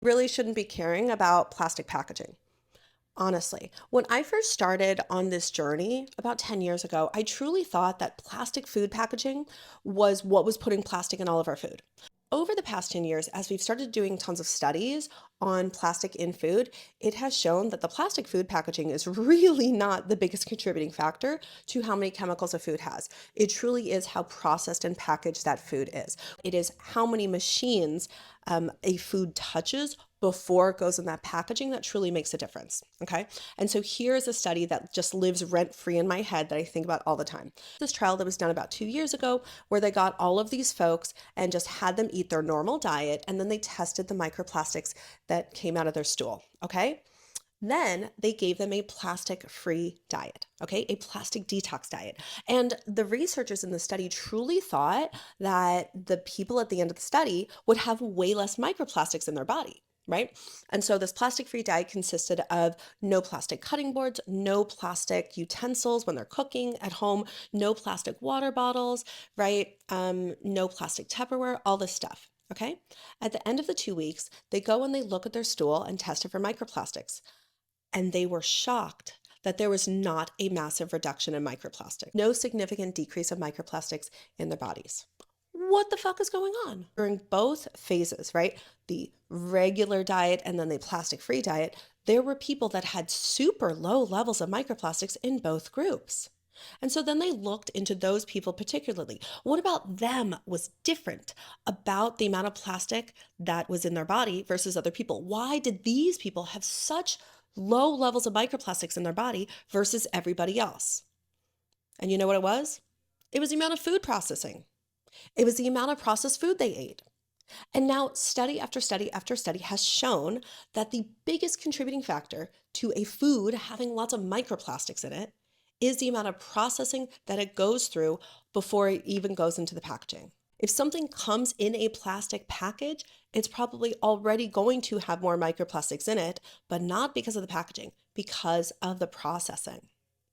Really shouldn't be caring about plastic packaging. Honestly, when I first started on this journey about 10 years ago, I truly thought that plastic food packaging was what was putting plastic in all of our food. Over the past 10 years, as we've started doing tons of studies on plastic in food, it has shown that the plastic food packaging is really not the biggest contributing factor to how many chemicals a food has. It truly is how processed and packaged that food is. It is how many machines a food touches before it goes in that packaging that truly makes a difference. Okay. And so here's a study that just lives rent free in my head that I think about all the time. This trial that was done about 2 years ago, where they got all of these folks and just had them eat their normal diet. And then they tested the microplastics that came out of their stool. Okay. Then they gave them a plastic free diet, okay, a plastic detox diet. And the researchers in the study truly thought that the people at the end of the study would have way less microplastics in their body. Right. And so this plastic free diet consisted of no plastic cutting boards, no plastic utensils when they're cooking at home, no plastic water bottles, right? No plastic Tupperware, all this stuff. Okay. At the end of the 2 weeks, they go and they look at their stool and test it for microplastics, and they were shocked that there was not a massive reduction in microplastic, no significant decrease of microplastics in their bodies. What the fuck is going on? During both phases, right? The regular diet and then the plastic free diet, there were people that had super low levels of microplastics in both groups. And so then they looked into those people particularly. What about them was different about the amount of plastic that was in their body versus other people? Why did these people have such low levels of microplastics in their body versus everybody else? And you know what it was? It was the amount of food processing. It was the amount of processed food they ate. And now, study after study after study has shown that the biggest contributing factor to a food having lots of microplastics in it is the amount of processing that it goes through before it even goes into the packaging. If something comes in a plastic package, it's probably already going to have more microplastics in it, but not because of the packaging, because of the processing.